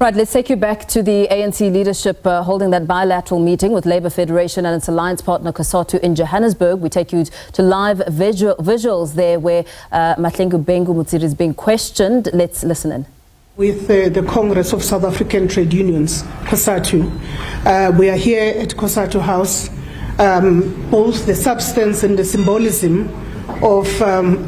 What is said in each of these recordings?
Right, let's take you back to the ANC leadership holding that bilateral meeting with Labour Federation and its alliance partner COSATU in Johannesburg. We take you to live visuals there where Mahlengu Bengu Mutsiri is being questioned. Let's listen in. With the Congress of South African Trade Unions, COSATU. We are here at COSATU House. Both the substance and the symbolism of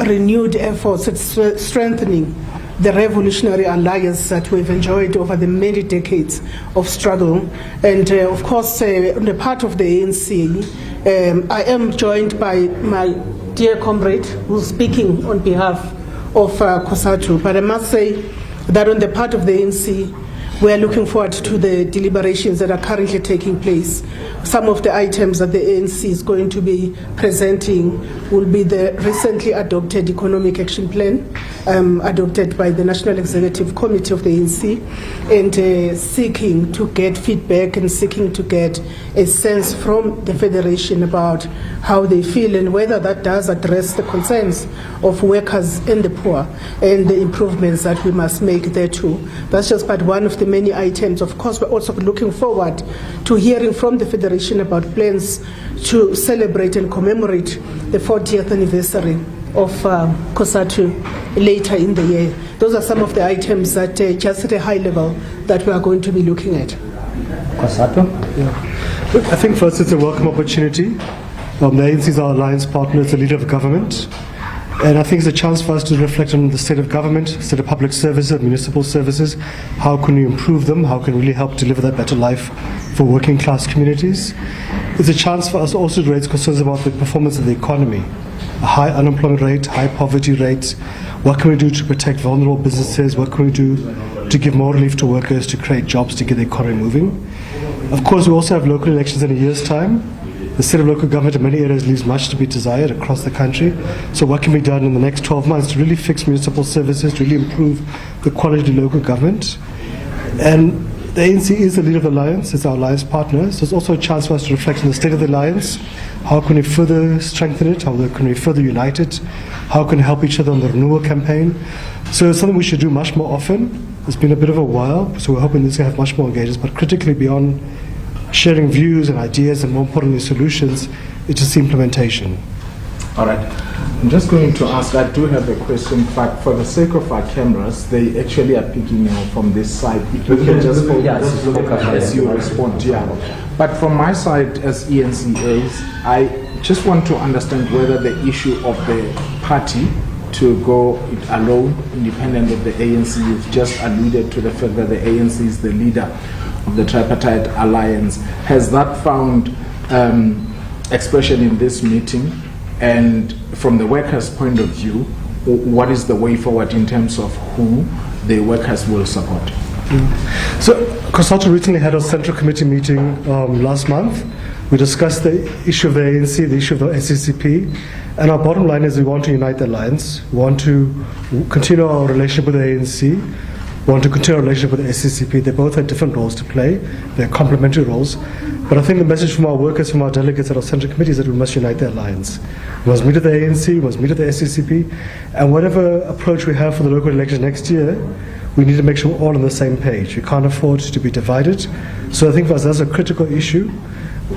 renewed efforts at strengthening the revolutionary alliance that we've enjoyed over the many decades of struggle. And of course, on the part of the ANC, I am joined by my dear comrade who's speaking on behalf of COSATU. But I must say that on the part of the ANC, we are looking forward to the deliberations that are currently taking place. Some of the items that the ANC is going to be presenting will be the recently adopted Economic Action Plan, adopted by the National Executive Committee of the ANC, and seeking to get feedback and seeking to get a sense from the Federation about how they feel and whether that does address the concerns of workers and the poor and the improvements that we must make there too. That's just part one of the many items. Of course, we're also looking forward to hearing from the Federation about plans to celebrate and commemorate the 40th anniversary of COSATU later in the year. Those are some of the items that just at a high level that we are going to be looking at. COSATU? Yeah. Look, I think first it's a welcome opportunity. The ANC is our alliance partner, it's a leader of government. And I think it's a chance for us to reflect on the state of government, state of public services, municipal services. How can we improve them? How can we really help deliver that better life for working class communities? It's a chance for us also to raise concerns about the performance of the economy. A high unemployment rate, high poverty rates. What can we do to protect vulnerable businesses? What can we do to give more relief to workers, to create jobs, to get the economy moving? Of course, we also have local elections in a year's time. The state of local government in many areas leaves much to be desired across the country. So what can be done in the next 12 months to really fix municipal services, to really improve the quality of local government? And the ANC is the leader of the alliance, it's our alliance partner, so it's also a chance for us to reflect on the state of the alliance. How can we further strengthen it? How can we further unite it? How can we help each other on the renewal campaign? So it's something we should do much more often. It's been a bit of a while, so we're hoping this will have much more engagements, but critically beyond sharing views and ideas and more importantly solutions, it's just implementation. All right. I'm just going to ask, I do have a question, but for the sake of our cameras, they actually are picking from this side. If you can just focus as you respond. Yeah. But from my side as ENCAs, I just want to understand whether the issue of the party to go it alone, independent of the ANC, you've just alluded to the fact that the ANC is the leader of the tripartite alliance. Has that found expression in this meeting? And from the workers' point of view, what is the way forward in terms of who the workers will support? So COSATU recently had a central committee meeting last month. We discussed the issue of the ANC, the issue of the SABC, and our bottom line is we want to unite the alliance. We want to continue our relationship with the ANC. We want to continue our relationship with the SABC. They both have different roles to play. They're complementary roles. But I think the message from our workers, from our delegates at our central committee is that we must unite the alliance. We must meet at the ANC, we must meet at the SABC, and whatever approach we have for the local elections next year, we need to make sure we're all on the same page. We can't afford to be divided. So I think for us that's a critical issue.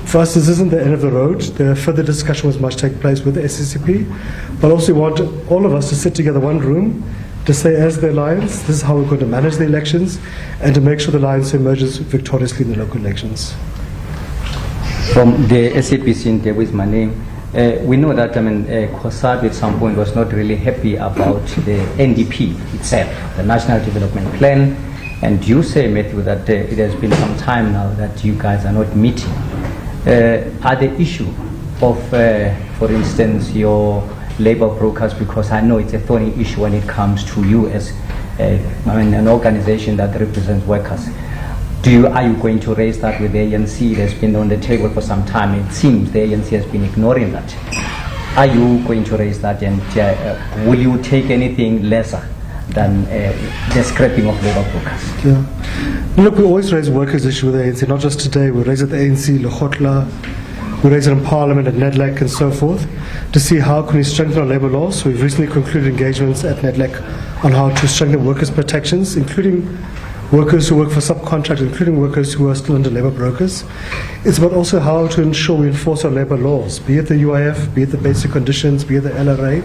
For us, this isn't the end of the road. The further discussions must take place with the SABC, but also we want all of us to sit together in one room to say, as the alliance, this is how we're going to manage the elections, and to make sure the alliance emerges victoriously in the local elections. From the SABC in there with my name, we know that COSATU at some point was not really happy about the NDP itself, the National Development Plan, and you say, Matthew, that it has been some time now that you guys are not meeting. Are the issue of, for instance, your labor brokers, because I know it's a thorny issue when it comes to you as an organization that represents workers. Are you going to raise that with the ANC? It has been on the table for some time. It seems the ANC has been ignoring that. Are you going to raise that, and will you take anything lesser than the scrapping of labor brokers? Yeah. Look, we always raise workers' issue with the ANC, not just today. We raise it at the ANC, Lekgotla, we raise it in Parliament, at NEDLAC and so forth, to see how can we strengthen our labour laws. So we've recently concluded engagements at NEDLAC on how to strengthen workers' protections, including workers who work for subcontractors, including workers who are still under labour brokers. It's about also how to ensure we enforce our labour laws, be it the UIF, be it the basic conditions, be it the LRA.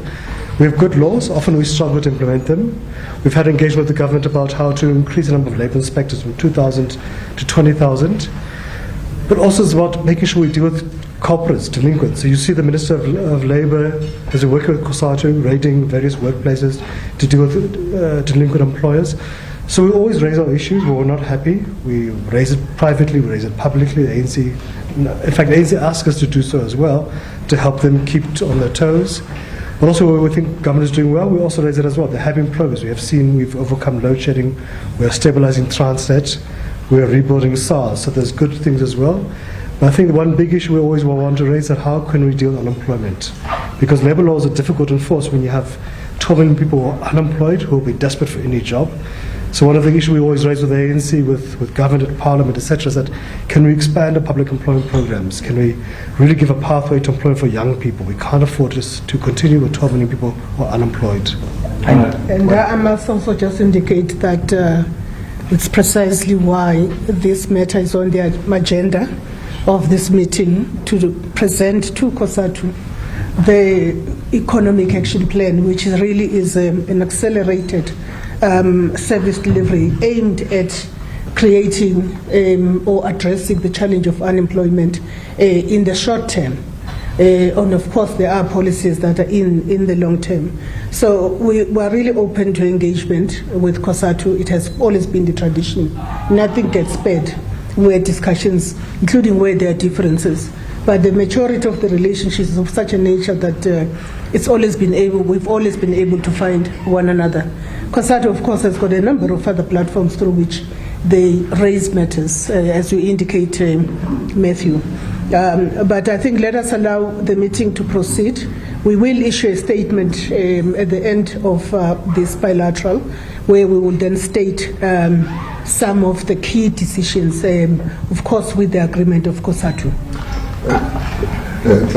We have good laws, often we struggle to implement them. We've had engagement with the government about how to increase the number of labour inspectors from 2,000 to 20,000. But also it's about making sure we deal with culprits, delinquents. So you see the Minister of Labour has been working with COSATU, raiding various workplaces to deal with delinquent employers. So we always raise our issues when we're not happy. We raise it privately, we raise it publicly. The ANC, in fact, the ANC asks us to do so as well, to help them keep on their toes. But also where we think government is doing well, we also raise it as well. They're having progress. We have seen we've overcome load shedding, we are stabilizing Transnet, we are rebuilding SARS, so there's good things as well. But I think one big issue we always want to raise is how can we deal with unemployment? Because labour laws are difficult to enforce when you have 12 million people who are unemployed, who will be desperate for any job. So one of the issues we always raise with the ANC, with government, at parliament, etc., is that can we expand the public employment programs? Can we really give a pathway to employment for young people? We can't afford to continue with 12 million people who are unemployed. And I must also just indicate that it's precisely why this matter is on the agenda of this meeting, to present to COSATU the economic action plan, which really is an accelerated service delivery aimed at creating or addressing the challenge of unemployment in the short term. And of course, there are policies that are in the long term. So we are really open to engagement with COSATU. It has always been the tradition. Nothing gets spared where discussions, including where there are differences. But the majority of the relationships is of such a nature that we've always been able to find one another. COSATU, of course, has got a number of other platforms through which they raise matters, as you indicate, Matthew. But I think let us allow the meeting to proceed. We will issue a statement at the end of this bilateral, where we will then state some of the key decisions, of course, with the agreement of COSATU. With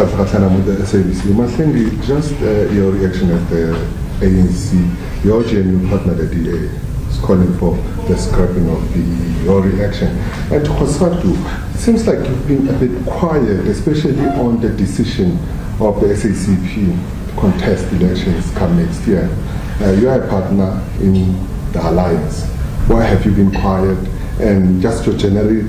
the SABC, Maslengi, just your reaction at the ANC, your genuine partner, the DA, is calling for the scrapping of your reaction. And to COSATU, it seems like you've been a bit quiet, especially on the decision of the SACP to contest elections come next year. You are a partner in the alliance. Why have you been quiet? And just your general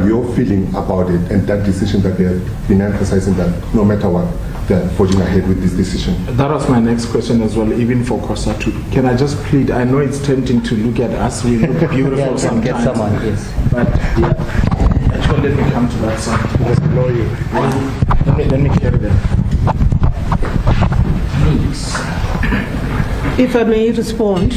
your feeling about it and that decision that they have been emphasizing that no matter what, they're forging ahead with this decision. That was my next question as well, even for COSATU. Can I just plead? I know it's tempting to look at us. We look beautiful yeah, sometimes. Get someone, yes. But yeah, actually, let me come to that side. Just ignore you. Let me carry that. If I may respond,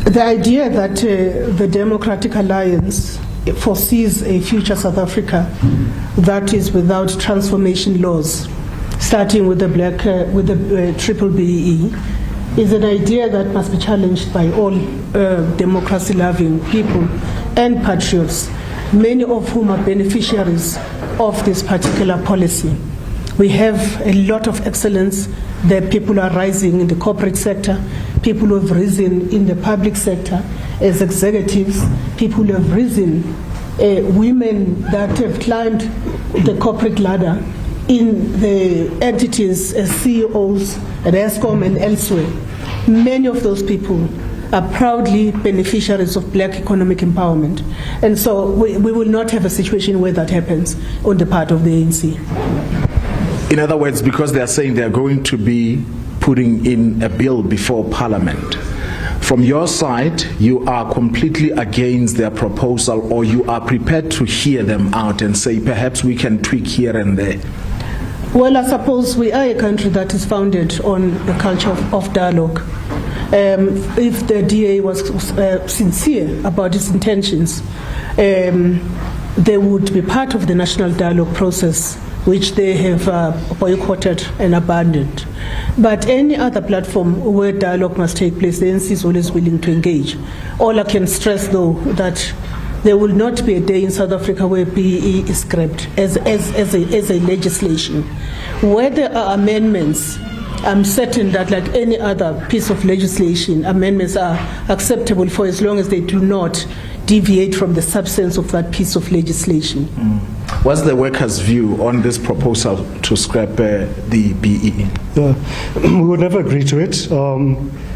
the idea that the Democratic Alliance foresees a future South Africa that is without transformation laws, starting with the triple BEE, is an idea that must be challenged by all democracy-loving people and patriots, many of whom are beneficiaries of this particular policy. We have a lot of excellence. The people are rising in the corporate sector, people who have risen in the public sector as executives, people who have risen, women that have climbed the corporate ladder in the entities as CEOs at ESCOM and elsewhere. Many of those people are proudly beneficiaries of black economic empowerment. And so we will not have a situation where that happens on the part of the ANC. In other words, because they are saying they are going to be putting in a bill before Parliament, from your side, you are completely against their proposal, or you are prepared to hear them out and say, perhaps we can tweak here and there? Well, I suppose we are a country that is founded on the culture of dialogue. If the DA was sincere about its intentions, they would be part of the national dialogue process, which they have boycotted and abandoned. But any other platform where dialogue must take place, the ANC is always willing to engage. All I can stress, though, that there will not be a day in South Africa where BEE is scrapped as a legislation. Where there are amendments I'm certain that, like any other piece of legislation, amendments are acceptable for as long as they do not deviate from the substance of that piece of legislation. What's the workers' view on this proposal to scrap the BEE? We would never agree to it.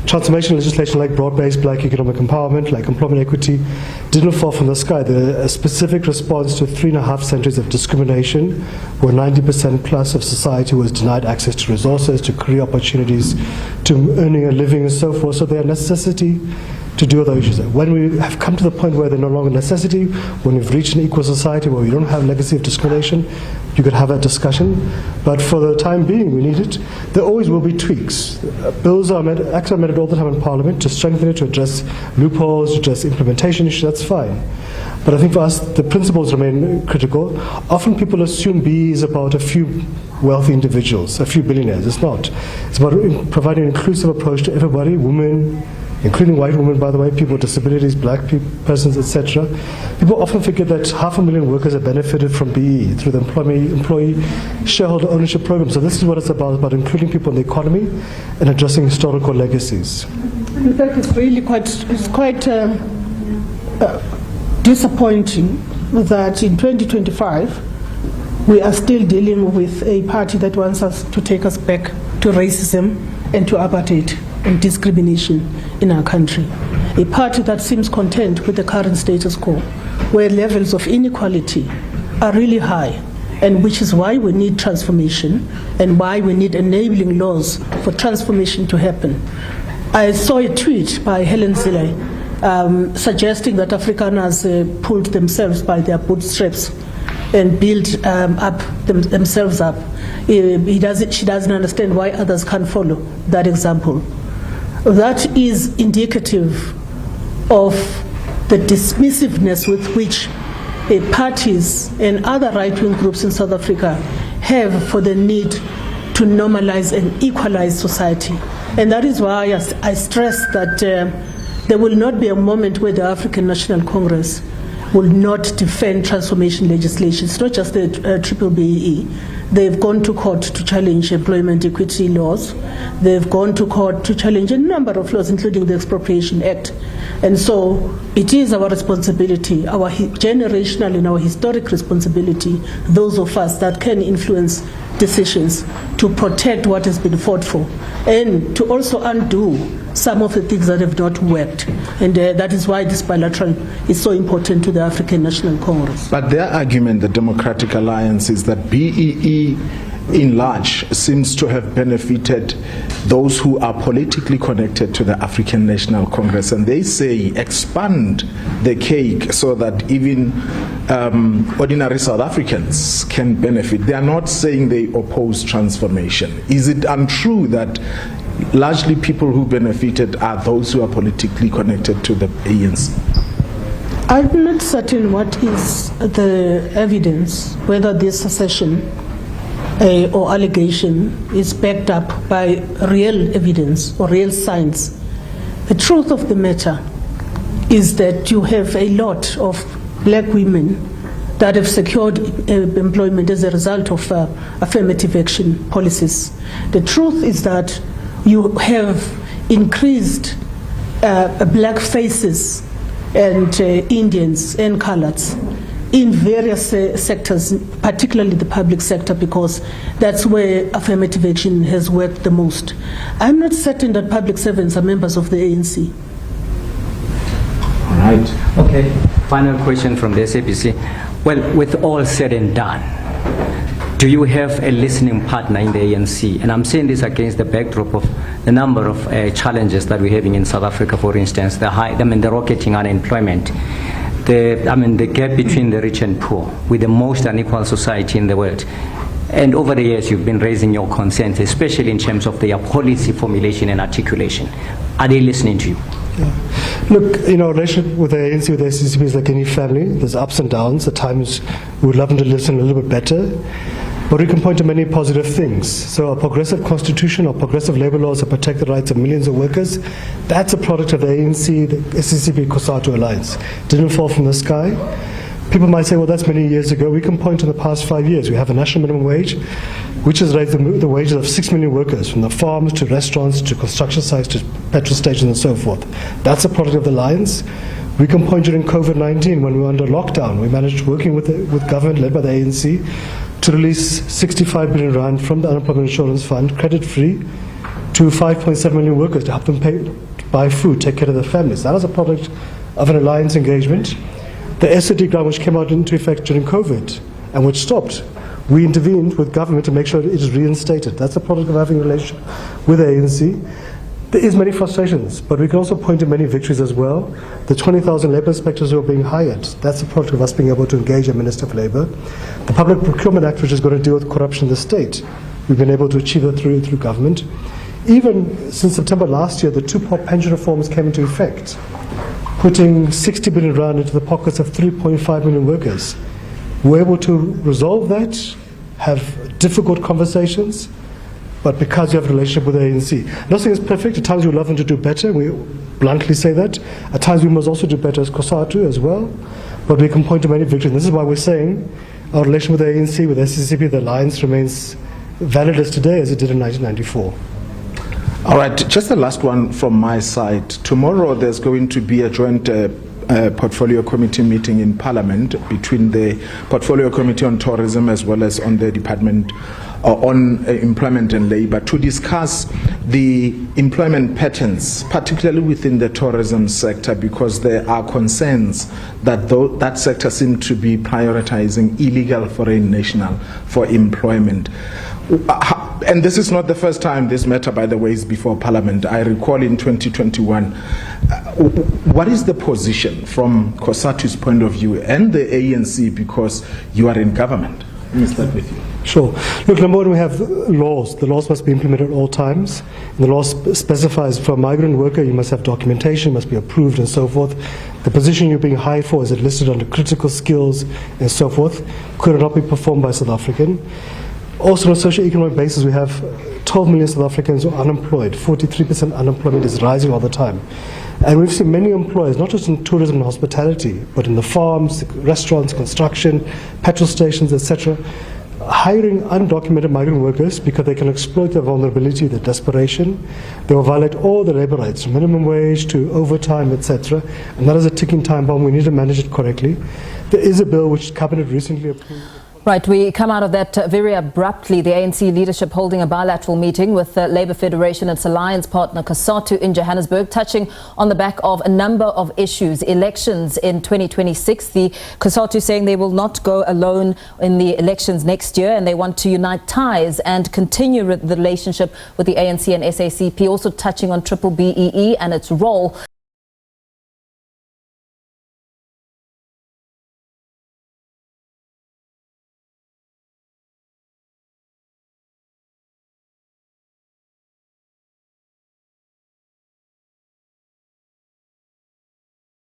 Transformation legislation like broad-based black economic empowerment, like employment equity, didn't fall from the sky. They're a specific response to 3.5 centuries of discrimination, where 90% plus of society was denied access to resources, to career opportunities, to earning a living and so forth. So they're a necessity to deal with those issues. When we have come to the point where they're no longer a necessity, when we've reached an equal society where we don't have legacy of discrimination, you could have that discussion. But for the time being, we need it. There always will be tweaks. Bills are acts are amended all the time in Parliament to strengthen it, to address loopholes, to address implementation issues. That's fine. But I think for us, the principles remain critical. Often people assume BE is about a few wealthy individuals, a few billionaires. It's not. It's about providing an inclusive approach to everybody, women, including white women, by the way, people with disabilities, black persons, etc. People often forget that 500,000 workers have benefited from BE through the employee shareholder ownership program. So this is what it's about including people in the economy and addressing historical legacies. In fact, it's really quite disappointing that in 2025 we are still dealing with a party that wants us to take us back to racism and to apartheid and discrimination in our country. A party that seems content with the current status quo, where levels of inequality are really high, and which is why we need transformation and why we need enabling laws for transformation to happen. I saw a tweet by Helen Zille suggesting that Afrikaners pulled themselves by their bootstraps and build themselves up. She doesn't understand why others can't follow that example. That is indicative of the dismissiveness with which parties and other right-wing groups in South Africa have for the need to normalize and equalize society. And that is why I stress that there will not be a moment where the African National Congress will not defend transformation legislation. It's not just the triple BEE. They've gone to court to challenge employment equity laws. They've gone to court to challenge a number of laws, including the Expropriation Act. And so it is our responsibility, our generational and our historic responsibility, those of us that can influence decisions, to protect what has been fought for and to also undo some of the things that have not worked. And that is why this bilateral is so important to the African National Congress. But their argument, the Democratic Alliance, is that BEE in large seems to have benefited those who are politically connected to the African National Congress, and they say expand the cake so that even ordinary South Africans can benefit. They are not saying they oppose transformation. Is it untrue that largely people who benefited are those who are politically connected to the ANC? I'm not certain what is the evidence, whether this assertion or allegation is backed up by real evidence or real science. The truth of the matter is that you have a lot of black women that have secured employment as a result of affirmative action policies. The truth is that you have increased black faces and Indians and coloreds in various sectors, particularly the public sector, because that's where affirmative action has worked the most. I'm not certain that public servants are members of the ANC. All right. Okay. Final question from the SABC. Well, with all said and done, do you have a listening partner in the ANC? And I'm saying this against the backdrop of the number of challenges that we're having in South Africa, for instance, the rocketing unemployment, the gap between the rich and poor, with the most unequal society in the world. And over the years, you've been raising your concerns, especially in terms of their policy formulation and articulation. Are they listening to you? Yeah. Look, our relationship with the ANC, with the SABC is like any family. There's ups and downs. At times, we would love them to listen a little bit better. But we can point to many positive things. So our progressive constitution, our progressive labor laws that protect the rights of millions of workers, that's a product of the ANC, the SABC-COSATU alliance. Didn't fall from the sky. People might say, well, that's many years ago. We can point to the past 5 years. We have a national minimum wage, which has raised the wages of 6 million workers, from the farms to restaurants to construction sites to petrol stations and so forth. That's a product of the alliance. We can point during COVID-19, when we were under lockdown. We managed, working with government led by the ANC, to release 65 billion rand from the Unemployment Insurance Fund, credit-free, to 5.7 million workers to help them buy food, take care of their families. That is a product of an alliance engagement. The SAD grant, which came out into effect during COVID and which stopped, we intervened with government to make sure that it is reinstated. That's a product of having a relationship with the ANC. There is many frustrations, but we can also point to many victories as well. The 20,000 labour inspectors who are being hired, that's a product of us being able to engage a Minister of Labour. The Public Procurement Act, which is going to deal with corruption in the state, we've been able to achieve that through government. Even since September last year, the two-part pension reforms came into effect, putting 60 billion rand into the pockets of 3.5 million workers. We're able to resolve that, have difficult conversations, but because you have a relationship with the ANC. Nothing is perfect. At times we love them to do better. We bluntly say that. At times we must also do better as COSATU as well. But we can point to many victories. And this is why we're saying our relation with the ANC, with SABC, the alliance remains valid as today as it did in 1994. All right, just the last one from my side. Tomorrow there's going to be a joint portfolio committee meeting in Parliament between the Portfolio Committee on Tourism as well as on the Department on Employment and Labour to discuss the employment patterns, particularly within the tourism sector, because there are concerns that that sector seems to be prioritizing illegal foreign national for employment. And this is not the first time this matter, by the way, is before Parliament. I recall in 2021. What is the position from COSATU's point of view and the ANC, because you are in government? Let me start with you. Sure. Look, number one, we have laws. The laws must be implemented at all times. And the law specifies for a migrant worker, you must have documentation, must be approved and so forth. The position you're being hired for, is it listed under critical skills and so forth? Could it not be performed by a South African? Also, on a socio-economic basis, we have 12 million South Africans who are unemployed. 43% unemployment is rising all the time. And we've seen many employers, not just in tourism and hospitality, but in the farms, restaurants, construction, petrol stations, etc., hiring undocumented migrant workers because they can exploit their vulnerability, their desperation. They will violate all the labor rights, from minimum wage to overtime, etc. And that is a ticking time bomb. We need to manage it correctly. There is a bill which Cabinet recently approved. Right, we come out of that very abruptly. The ANC leadership holding a bilateral meeting with the Labour Federation and its alliance partner COSATU in Johannesburg, touching on the back of a number of issues. Elections in 2026. The COSATU saying they will not go alone in the elections next year, and they want to unite ties and continue the relationship with the ANC and SACP. Also touching on BBEE and its role